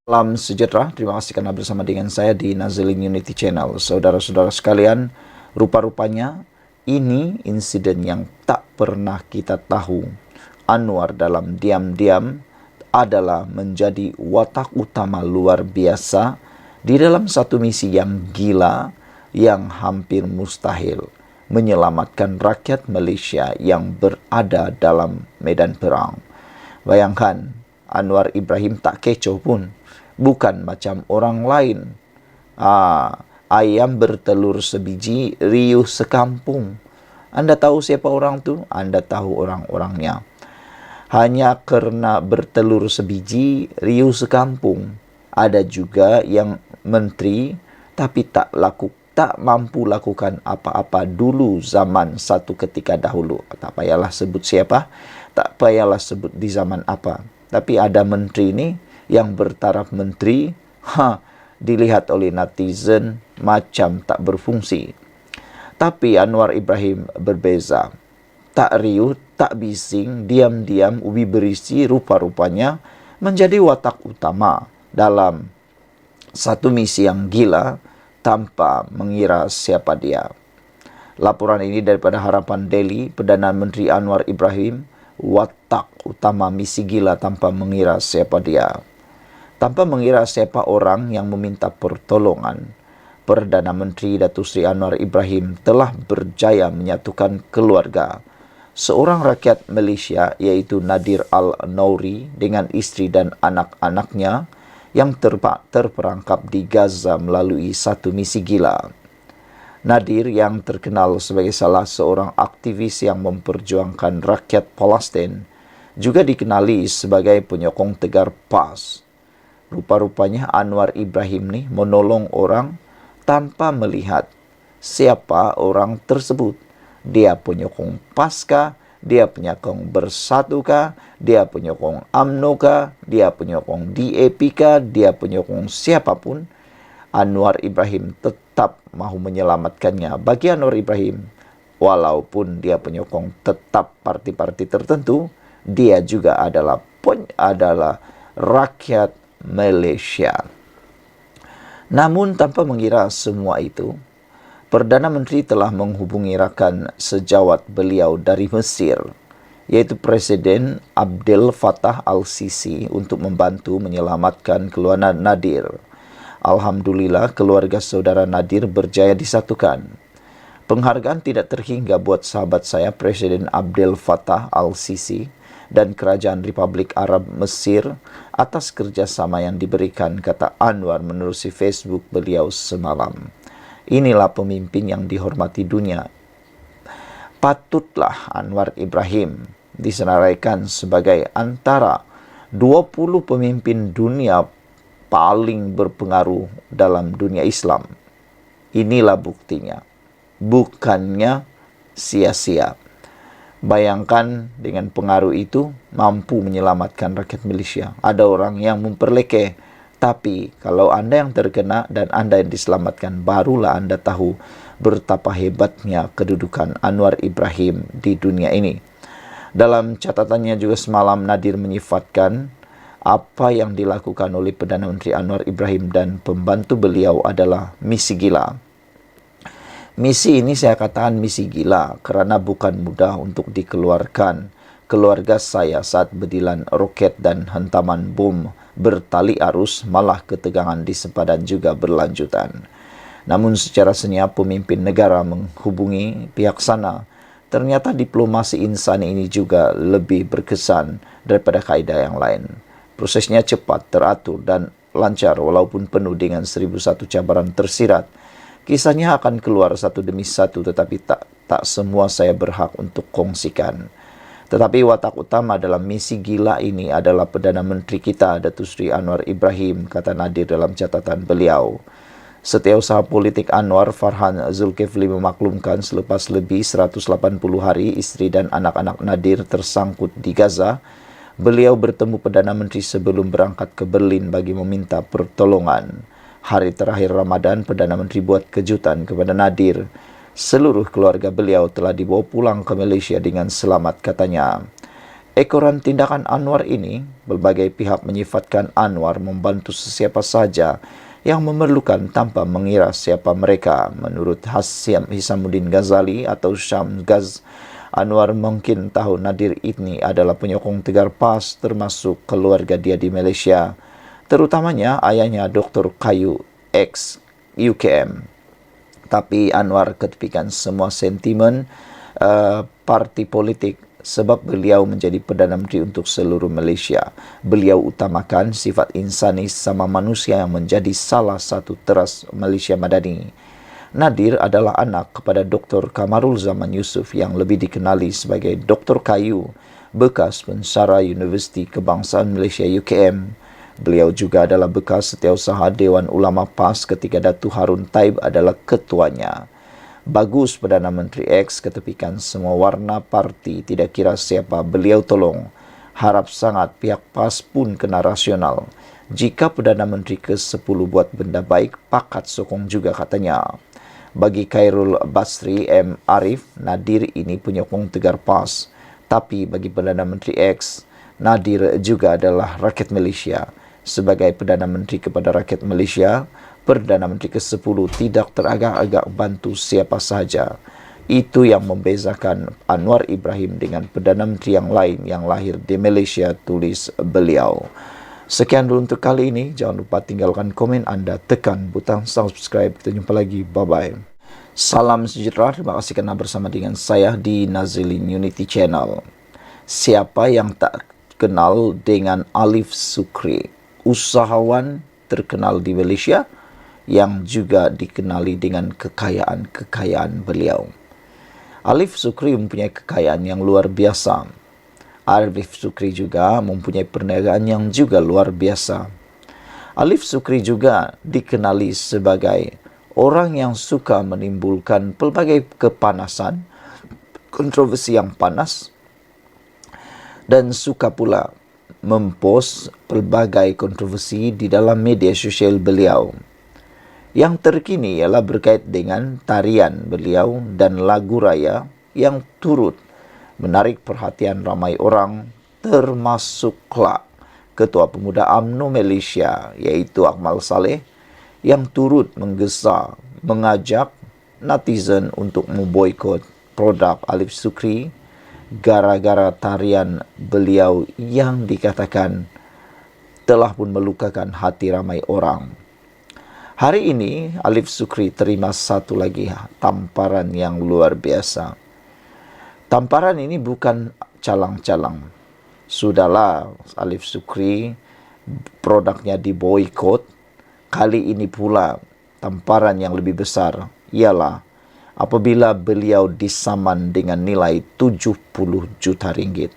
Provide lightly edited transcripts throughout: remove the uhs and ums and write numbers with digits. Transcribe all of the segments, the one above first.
Salam sejahtera, terima kasih karena bersama dengan saya di Nazilin Unity Channel. Saudara-saudara sekalian, rupa-rupanya ini insiden yang tak pernah kita tahu. Anwar dalam diam-diam adalah menjadi watak utama luar biasa di dalam satu misi yang gila, yang hampir mustahil, menyelamatkan rakyat Malaysia yang berada dalam medan perang. Bayangkan, Anwar Ibrahim tak kecoh pun. Bukan macam orang lain. Ayam bertelur sebiji, riuh sekampung. Anda tahu siapa orang tu? Anda tahu orang-orangnya. Hanya karena bertelur sebiji, riuh sekampung. Ada juga yang menteri, tapi tak mampu lakukan apa-apa dulu zaman satu ketika dahulu. Tak payahlah sebut siapa, tak payahlah sebut di zaman apa. Tapi ada menteri ni yang bertaraf menteri, dilihat oleh netizen macam tak berfungsi. Tapi Anwar Ibrahim berbeza. Tak riuh, tak bising, diam-diam, ubi berisi, rupa-rupanya menjadi watak utama dalam satu misi yang gila tanpa mengira siapa dia. Laporan ini daripada Harapan Daily, Perdana Menteri Anwar Ibrahim, watak utama misi gila tanpa mengira siapa dia. Tanpa mengira siapa orang yang meminta pertolongan, Perdana Menteri Datuk Seri Anwar Ibrahim telah berjaya menyatukan keluarga seorang rakyat Malaysia, iaitu Nadir Al-Nouri dengan isteri dan anak-anaknya yang terperangkap di Gaza melalui satu misi gila. Nadir yang terkenal sebagai salah seorang aktivis yang memperjuangkan rakyat Palestin juga dikenali sebagai penyokong tegar PAS. Rupa-rupanya Anwar Ibrahim ni menolong orang tanpa melihat siapa orang tersebut. Dia penyokong PAS kah? Dia penyokong Bersatu kah? Dia penyokong UMNO kah? Dia penyokong DAP kah? Dia penyokong siapapun. Anwar Ibrahim tetap mahu menyelamatkannya. Bagi Anwar Ibrahim, walaupun dia penyokong tetap parti-parti tertentu, dia juga adalah rakyat Malaysia. Namun tanpa mengira semua itu, Perdana Menteri telah menghubungi rakan sejawat beliau dari Mesir, yaitu Presiden Abdel Fattah Al-Sisi, untuk membantu menyelamatkan keluarga Nadir. Alhamdulillah, keluarga saudara Nadir berjaya disatukan. Penghargaan tidak terhingga buat sahabat saya, Presiden Abdel Fattah Al-Sisi dan Kerajaan Republik Arab Mesir atas kerjasama yang diberikan, kata Anwar menerusi Facebook beliau semalam. Inilah pemimpin yang dihormati dunia. Patutlah Anwar Ibrahim disenaraikan sebagai antara 20 pemimpin dunia paling berpengaruh dalam dunia Islam. Inilah buktinya. Bukannya sia-sia. Bayangkan dengan pengaruh itu mampu menyelamatkan rakyat Malaysia. Ada orang yang memperlekeh, tapi kalau anda yang terkena dan anda yang diselamatkan, barulah anda tahu betapa hebatnya kedudukan Anwar Ibrahim di dunia ini. Dalam catatannya juga semalam, Nadir menyifatkan apa yang dilakukan oleh Perdana Menteri Anwar Ibrahim dan pembantu beliau adalah misi gila. Misi ini saya katakan misi gila kerana bukan mudah untuk dikeluarkan keluarga saya saat bedilan roket dan hentaman bom bertali arus, malah ketegangan di sepadan juga berlanjutan. Namun secara senyap pemimpin negara menghubungi pihak sana. Ternyata diplomasi insani ini juga lebih berkesan daripada kaedah yang lain. Prosesnya cepat, teratur dan lancar walaupun penuh dengan 1001 cabaran tersirat. Kisahnya akan keluar satu demi satu, tetapi tak semua saya berhak untuk kongsikan. Tetapi watak utama dalam misi gila ini adalah Perdana Menteri kita, Datuk Seri Anwar Ibrahim, kata Nadir dalam catatan beliau. Setiausaha politik Anwar, Farhan Zulkifli, memaklumkan selepas lebih 180 hari isteri dan anak-anak Nadir tersangkut di Gaza, beliau bertemu Perdana Menteri sebelum berangkat ke Berlin bagi meminta pertolongan. Hari terakhir Ramadan, Perdana Menteri buat kejutan kepada Nadir. Seluruh keluarga beliau telah dibawa pulang ke Malaysia dengan selamat, katanya. Ekoran tindakan Anwar ini, berbagai pihak menyifatkan Anwar membantu sesiapa saja yang memerlukan tanpa mengira siapa mereka. Menurut Hisamuddin Ghazali atau Syam Ghaz, Anwar mungkin tahu Nadir ini adalah penyokong Tegar PAS termasuk keluarga dia di Malaysia, terutamanya ayahnya Dr. Kayu X UKM. Tapi Anwar ketepikan semua sentimen parti politik sebab beliau menjadi Perdana Menteri untuk seluruh Malaysia. Beliau utamakan sifat insani sama manusia yang menjadi salah satu teras Malaysia Madani. Nadir adalah anak kepada Dr. Kamarul Zaman Yusof yang lebih dikenali sebagai Dr. Kayu, bekas pensara Universiti Kebangsaan Malaysia UKM. Beliau juga adalah bekas setiausaha Dewan Ulama PAS ketika Datuk Harun Taib adalah ketuanya. Bagus Perdana Menteri X ketepikan semua warna parti, tidak kira siapa beliau tolong. Harap sangat pihak PAS pun kena rasional. Jika Perdana Menteri ke-10 buat benda baik, pakat sokong juga katanya. Bagi Khairul Basri M. Arif, Nadir ini penyokong Tegar PAS. Tapi bagi Perdana Menteri X, Nadir juga adalah rakyat Malaysia. Sebagai Perdana Menteri kepada rakyat Malaysia, Perdana Menteri ke-10 tidak teragak-agak bantu siapa sahaja. Itu yang membezakan Anwar Ibrahim dengan Perdana Menteri yang lain yang lahir di Malaysia, tulis beliau. Sekian dulu untuk kali ini. Jangan lupa tinggalkan komen anda, tekan butang subscribe. Kita jumpa lagi. Bye-bye. Salam sejahtera. Terima kasih kerana bersama dengan saya di Nazilin Unity Channel. Siapa yang tak kenal dengan Alif Sukri, usahawan terkenal di Malaysia yang juga dikenali dengan kekayaan-kekayaan beliau. Alif Sukri mempunyai kekayaan yang luar biasa. Alif Sukri juga mempunyai perniagaan yang juga luar biasa. Alif Sukri juga dikenali sebagai orang yang suka menimbulkan pelbagai kepanasan, kontroversi yang panas, dan suka pula mempost pelbagai kontroversi di dalam media sosial beliau. Yang terkini ialah berkait dengan tarian beliau dan lagu raya yang turut menarik perhatian ramai orang, termasuklah Ketua Pemuda UMNO Malaysia iaitu Akmal Saleh yang turut menggesa mengajak netizen untuk memboikot produk Alif Sukri gara-gara tarian beliau yang dikatakan telah pun melukakan hati ramai orang. Hari ini, Alif Sukri terima satu lagi tamparan yang luar biasa. Tamparan ini bukan calang-calang. Sudahlah, Alif Sukri, produknya diboikot. Kali ini pula, tamparan yang lebih besar ialah apabila beliau disaman dengan nilai 70 juta ringgit.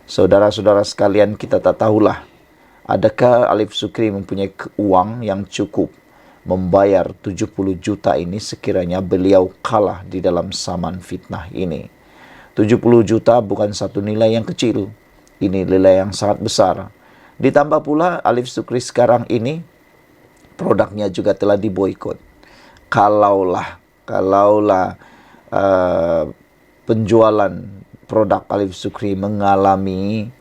Saudara-saudara sekalian, kita tak tahulah, adakah Alif Sukri mempunyai uang yang cukup membayar 70 juta ini sekiranya beliau kalah di dalam saman fitnah ini. 70 juta bukan satu nilai yang kecil. Ini nilai yang sangat besar. Ditambah pula Alif Sukri sekarang ini produknya juga telah diboikot. Kalaulah penjualan produk Alif Sukri mengalami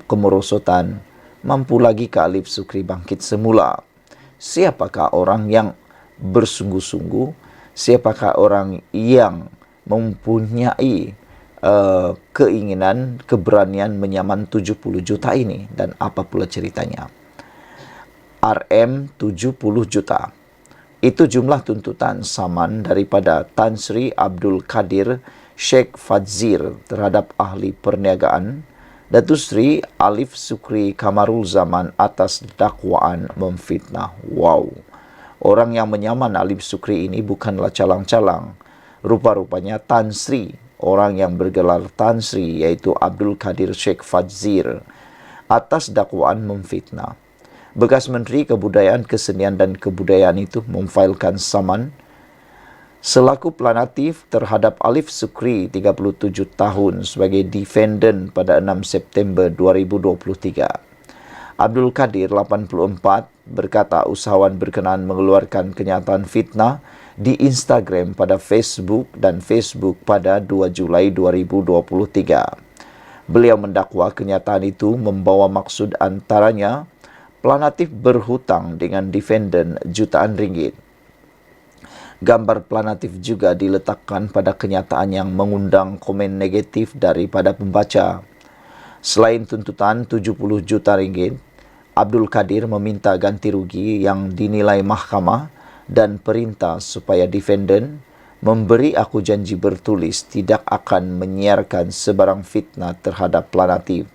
kemerosotan, mampu lagi ke Alif Sukri bangkit semula? Siapakah orang yang bersungguh-sungguh? Siapakah orang yang mempunyai keinginan, keberanian menyaman 70 juta ini? Dan apa pula ceritanya? RM 70 juta. Itu jumlah tuntutan saman daripada Tan Sri Abdul Kadir Sheikh Fadzir terhadap ahli perniagaan Datuk Seri Alif Sukri Kamarul Zaman atas dakwaan memfitnah. Wow. Orang yang menyaman Alif Sukri ini bukanlah calang-calang. Rupa-rupanya Tan Sri, orang yang bergelar Tan Sri iaitu Abdul Kadir Sheikh Fadzir atas dakwaan memfitnah. Bekas Menteri Kebudayaan, Kesenian dan Kebudayaan itu memfailkan saman selaku pelanatif terhadap Alif Sukri 37 tahun sebagai defendant pada 6 September 2023. Abdul Kadir 84 berkata usahawan berkenaan mengeluarkan kenyataan fitnah di Instagram pada Facebook dan Facebook pada 2 Julai 2023. Beliau mendakwa kenyataan itu membawa maksud antaranya Planatif berhutang dengan defendant jutaan ringgit. Gambar Planatif juga diletakkan pada kenyataan yang mengundang komen negatif daripada pembaca. Selain tuntutan 70 juta ringgit, Abdul Kadir meminta ganti rugi yang dinilai mahkamah dan perintah supaya defendant memberi aku janji bertulis tidak akan menyiarkan sebarang fitnah terhadap Planatif.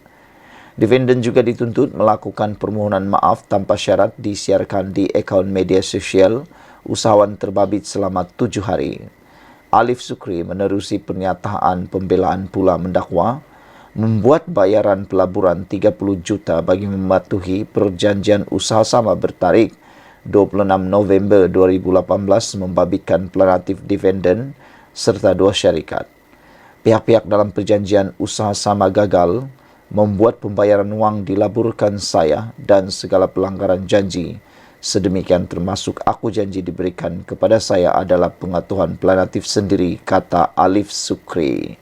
Defendant juga dituntut melakukan permohonan maaf tanpa syarat disiarkan di akaun media sosial usahawan terbabit selama 7 hari. Alif Sukri menerusi pernyataan pembelaan pula mendakwa membuat bayaran pelaburan 30 juta bagi mematuhi perjanjian usaha sama bertarikh 26 November 2018 membabitkan Planatif defendant serta 2 syarikat. Pihak-pihak dalam perjanjian usaha sama gagal membuat pembayaran wang dilaburkan saya dan segala pelanggaran janji. Sedemikian termasuk aku janji diberikan kepada saya adalah pengetahuan Planatif sendiri, kata Alif Sukri.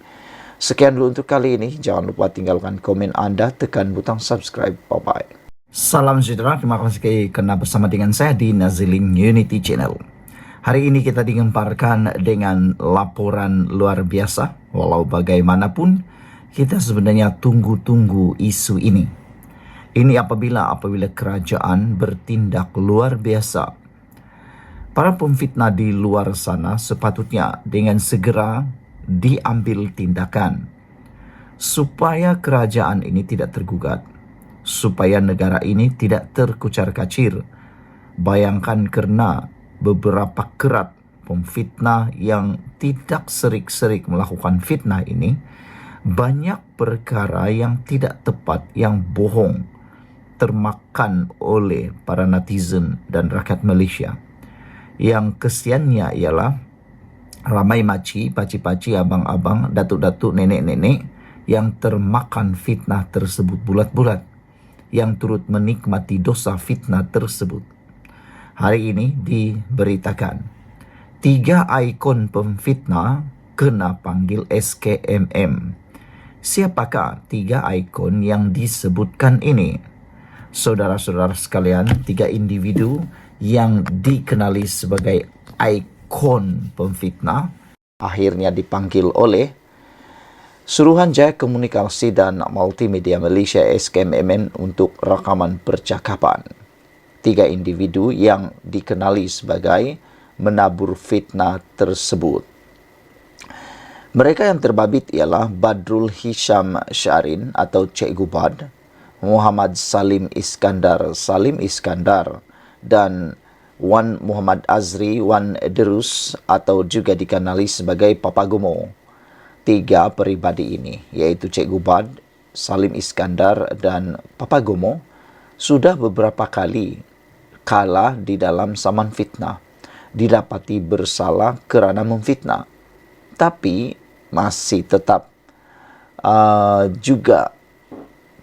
Sekian dulu untuk kali ini. Jangan lupa tinggalkan komen anda, tekan butang subscribe. Bye-bye. Salam sejahtera, terima kasih kerana bersama dengan saya di Nazilin Unity Channel. Hari ini kita digemparkan dengan laporan luar biasa. Walau bagaimanapun, kita sebenarnya tunggu-tunggu isu ini. Ini apabila kerajaan bertindak luar biasa. Para pemfitnah di luar sana sepatutnya dengan segera diambil tindakan supaya kerajaan ini tidak tergugat, supaya negara ini tidak terkucar-kacir. Bayangkan kerana beberapa kerat pemfitnah yang tidak serik-serik melakukan fitnah ini, banyak perkara yang tidak tepat, yang bohong, termakan oleh para netizen dan rakyat Malaysia. Yang kesiannya ialah ramai makcik, pakcik-pakcik, abang-abang, datuk-datuk, nenek-nenek yang termakan fitnah tersebut bulat-bulat, yang turut menikmati dosa fitnah tersebut. Hari ini diberitakan 3 ikon pemfitnah kena panggil SKMM. Siapakah 3 ikon yang disebutkan ini? Saudara-saudara sekalian, 3 individu yang dikenali sebagai ikon pemfitnah Akhirnya dipanggil oleh Suruhanjaya Komunikasi dan Multimedia Malaysia SKMM untuk rakaman percakapan. 3 individu yang dikenali sebagai menabur fitnah tersebut. Mereka yang terbabit ialah Badrul Hisham Syarin atau Cikgu Bad, Muhammad Salim Iskandar dan Wan Muhammad Azri Wan Derus atau juga dikenali sebagai Papa Gomo. 3 peribadi ini, iaitu Cikgu Bad, Salim Iskandar dan Papa Gomo, sudah beberapa kali kalah di dalam saman fitnah, didapati bersalah kerana memfitnah, tapi masih tetap juga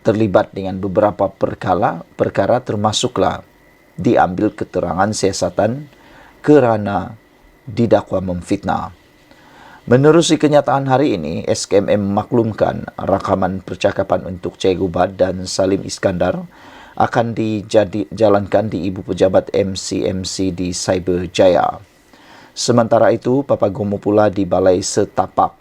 terlibat dengan beberapa perkara termasuklah diambil keterangan siasatan kerana didakwa memfitnah. Menerusi kenyataan hari ini, SKMM memaklumkan rakaman percakapan untuk Cikgu Bad dan Salim Iskandar akan dijalankan di Ibu Pejabat MCMC di Cyberjaya. Sementara itu, Papa Gomo pula di Balai Setapak.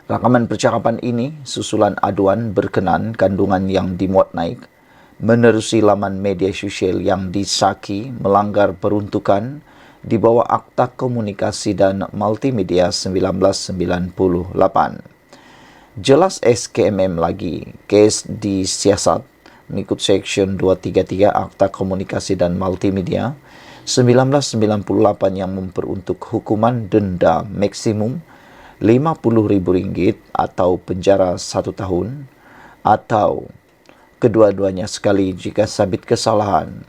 Rakaman percakapan ini susulan aduan berkenan kandungan yang dimuat naik menerusi laman media sosial yang disaki melanggar peruntukan di bawah Akta Komunikasi dan Multimedia 1998. Jelas SKMM lagi, kes disiasat mengikut Seksyen 233 Akta Komunikasi dan Multimedia 1998 yang memperuntuk hukuman denda maksimum RM50,000 atau penjara 1 tahun atau kedua-duanya sekali jika sabit kesalahan.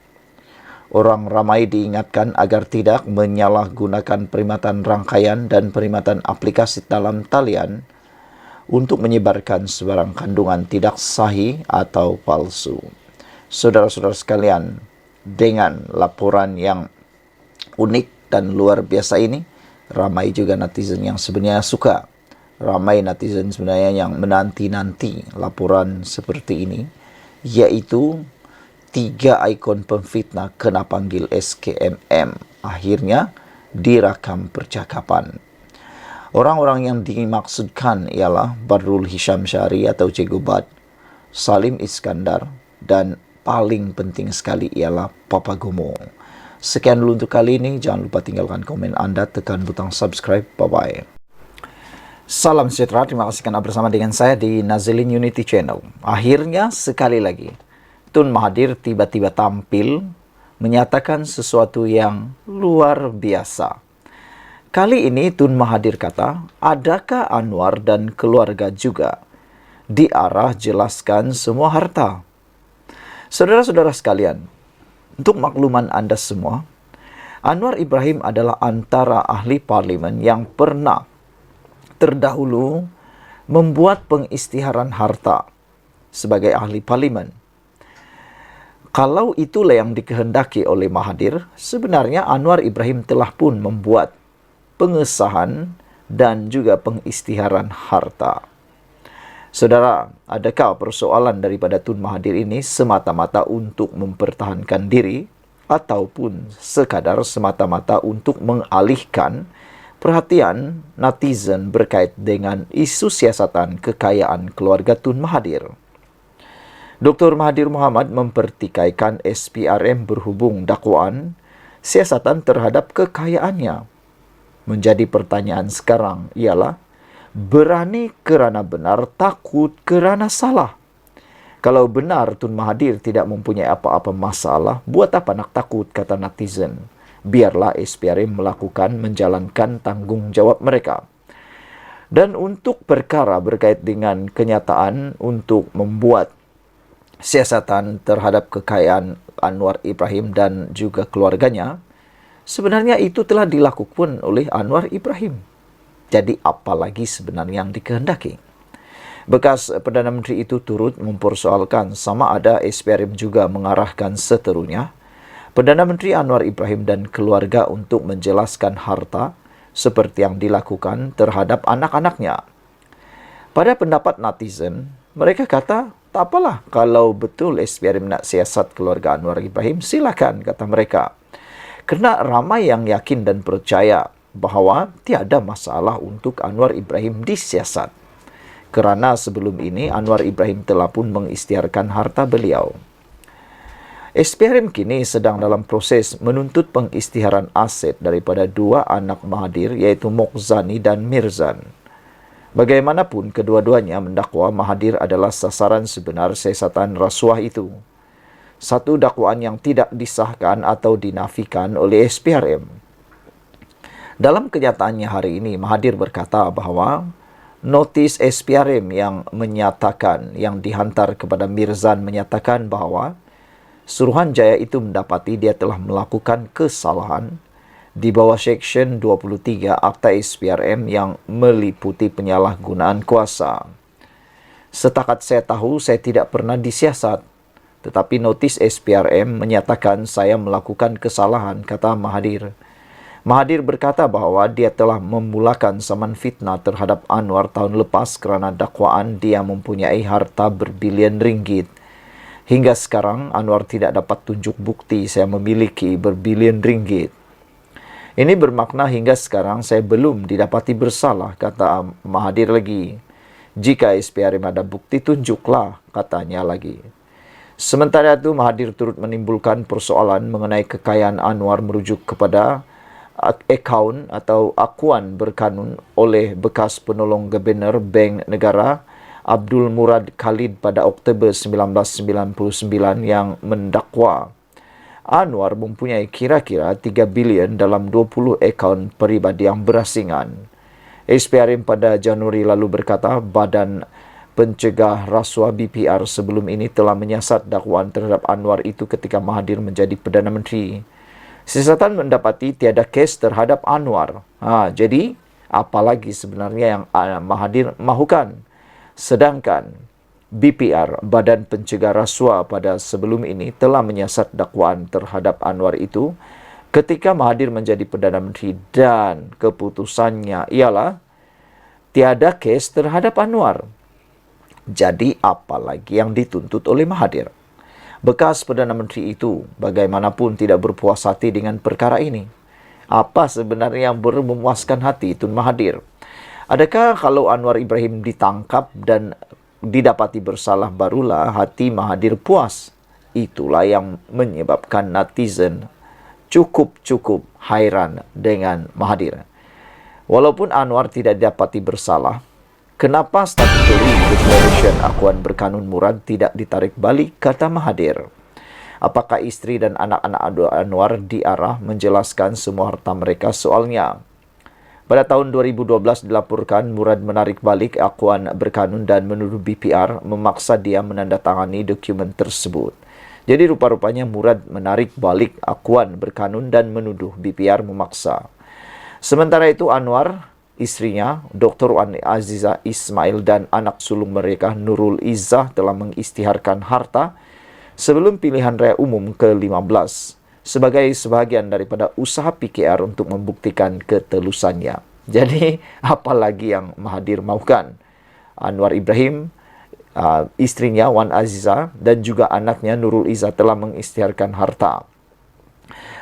Orang ramai diingatkan agar tidak menyalahgunakan perkhidmatan rangkaian dan perkhidmatan aplikasi dalam talian untuk menyebarkan sebarang kandungan tidak sahih atau palsu. Saudara-saudara sekalian, dengan laporan yang unik dan luar biasa ini, ramai juga netizen yang sebenarnya suka ramai netizen sebenarnya yang menanti-nanti laporan seperti ini, yaitu 3 ikon pemfitnah kena panggil SKMM. Akhirnya dirakam percakapan. Orang-orang yang dimaksudkan ialah Badrul Hisham Syari atau Cikgu Bad, Salim Iskandar, dan paling penting sekali ialah Papa Gomo. Sekian dulu untuk kali ini. Jangan lupa tinggalkan komen anda, tekan butang subscribe. Bye-bye. Salam sejahtera, terima kasih karena bersama dengan saya di Nazilin Unity Channel. Akhirnya sekali lagi Tun Mahathir tiba-tiba tampil menyatakan sesuatu yang luar biasa. Kali ini Tun Mahathir kata, adakah Anwar dan keluarga juga diarah jelaskan semua harta? Saudara-saudara sekalian, untuk makluman Anda semua, Anwar Ibrahim adalah antara ahli parlimen yang pernah terdahulu membuat pengisytiharan harta sebagai ahli parlimen. Kalau itulah yang dikehendaki oleh Mahathir, sebenarnya Anwar Ibrahim telah pun membuat pengesahan dan juga pengisytiharan harta. Saudara, adakah persoalan daripada Tun Mahathir ini semata-mata untuk mempertahankan diri ataupun sekadar semata-mata untuk mengalihkan perhatian netizen berkait dengan isu siasatan kekayaan keluarga Tun Mahathir? Dr. Mahathir Mohamad mempertikaikan SPRM berhubung dakwaan siasatan terhadap kekayaannya. Menjadi pertanyaan sekarang ialah, berani kerana benar, takut kerana salah. Kalau benar Tun Mahathir tidak mempunyai apa-apa masalah, buat apa nak takut, kata netizen. Biarlah SPRM melakukan menjalankan tanggungjawab mereka. Dan untuk perkara berkait dengan kenyataan untuk membuat siasatan terhadap kekayaan Anwar Ibrahim dan juga keluarganya, sebenarnya itu telah dilakukan oleh Anwar Ibrahim. Jadi apa lagi sebenarnya yang dikehendaki? Bekas Perdana Menteri itu turut mempersoalkan sama ada SPRM juga mengarahkan seterunya Perdana Menteri Anwar Ibrahim dan keluarga untuk menjelaskan harta seperti yang dilakukan terhadap anak-anaknya. Pada pendapat netizen, mereka kata, tak apalah kalau betul SPRM nak siasat keluarga Anwar Ibrahim, silakan, kata mereka. Kerana ramai yang yakin dan percaya bahawa tiada masalah untuk Anwar Ibrahim disiasat. Kerana sebelum ini Anwar Ibrahim telah pun mengisytiharkan harta beliau. SPRM kini sedang dalam proses menuntut pengisytiharan aset daripada 2 anak Mahathir, iaitu Mokzani dan Mirzan. Bagaimanapun, kedua-duanya mendakwa Mahathir adalah sasaran sebenar siasatan rasuah itu. Satu dakwaan yang tidak disahkan atau dinafikan oleh SPRM. Dalam kenyataannya hari ini, Mahathir berkata bahawa notis SPRM yang dihantar kepada Mirzan menyatakan bahawa Suruhanjaya itu mendapati dia telah melakukan kesalahan di bawah Seksyen 23 Akta SPRM yang meliputi penyalahgunaan kuasa. Setakat saya tahu, saya tidak pernah disiasat. Tetapi notis SPRM menyatakan saya melakukan kesalahan, kata Mahathir. Mahathir berkata bahawa dia telah memulakan saman fitnah terhadap Anwar tahun lepas kerana dakwaan dia mempunyai harta berbilion ringgit. Hingga sekarang, Anwar tidak dapat tunjuk bukti saya memiliki berbilion ringgit. Ini bermakna hingga sekarang saya belum didapati bersalah, kata Mahathir lagi. Jika SPRM ada bukti, tunjuklah, katanya lagi. Sementara itu, Mahathir turut menimbulkan persoalan mengenai kekayaan Anwar merujuk kepada akaun atau akuan berkanun oleh bekas penolong Gubernur Bank Negara Abdul Murad Khalid pada Oktober 1999 yang mendakwa Anwar mempunyai kira-kira 3 bilion dalam 20 akaun peribadi yang berasingan. SPRM pada Januari lalu berkata Badan Pencegah Rasuah BPR sebelum ini telah menyiasat dakwaan terhadap Anwar itu ketika Mahathir menjadi Perdana Menteri. Siasatan mendapati tiada kes terhadap Anwar. Jadi, apalagi sebenarnya yang Mahathir mahukan? Sedangkan BPR, Badan Pencegah Rasuah pada sebelum ini telah menyiasat dakwaan terhadap Anwar itu ketika Mahathir menjadi Perdana Menteri dan keputusannya ialah Tiada kes terhadap Anwar. Jadi apalagi yang dituntut oleh Mahathir? Bekas Perdana Menteri itu bagaimanapun tidak berpuas hati dengan perkara ini. Apa sebenarnya yang memuaskan hati Tun Mahathir? Adakah kalau Anwar Ibrahim ditangkap dan didapati bersalah barulah hati Mahathir puas? Itulah yang menyebabkan netizen cukup hairan dengan Mahathir. Walaupun Anwar tidak didapati bersalah, kenapa statutory declaration akuan berkanun Murad tidak ditarik balik, kata Mahathir? Apakah istri dan anak-anak Anwar diarah menjelaskan semua harta mereka soalnya? Pada tahun 2012 dilaporkan Murad menarik balik akuan berkanun dan menuduh BPR memaksa dia menandatangani dokumen tersebut. Jadi rupa-rupanya Murad menarik balik akuan berkanun dan menuduh BPR memaksa. Sementara itu Anwar, istrinya, Dr. Wan Aziza Ismail dan anak sulung mereka Nurul Izzah telah mengisytiharkan harta sebelum pilihan raya umum ke-15 sebagai sebahagian daripada usaha PKR untuk membuktikan ketelusannya. Jadi, apalagi yang Mahathir mahukan? Anwar Ibrahim, istrinya Wan Aziza dan juga anaknya Nurul Izzah telah mengisytiharkan harta.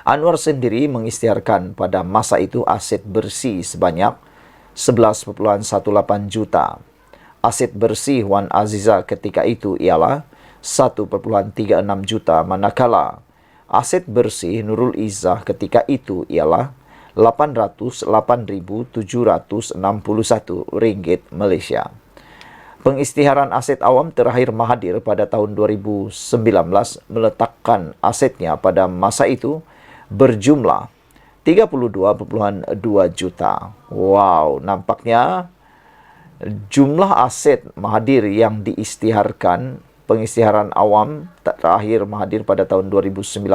Anwar sendiri mengisytiharkan pada masa itu aset bersih sebanyak 11,18 juta. Aset bersih Wan Aziza ketika itu ialah 1,36 juta, manakala aset bersih Nurul Izzah ketika itu ialah 808.761 ringgit Malaysia. Pengisytiharan aset awam terakhir Mahathir pada tahun 2019 meletakkan asetnya pada masa itu berjumlah 32,2 juta. Wow, nampaknya jumlah aset Mahathir yang diisytiharkan, pengisytiharan awam terakhir Mahathir pada tahun 2019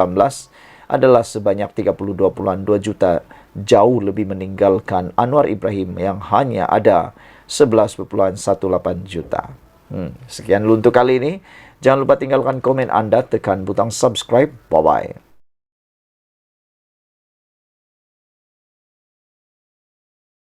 adalah sebanyak 32,2 juta, jauh lebih meninggalkan Anwar Ibrahim yang hanya ada 11,18 juta. Sekian dulu untuk kali ini. Jangan lupa tinggalkan komen Anda, tekan butang subscribe. Bye-bye.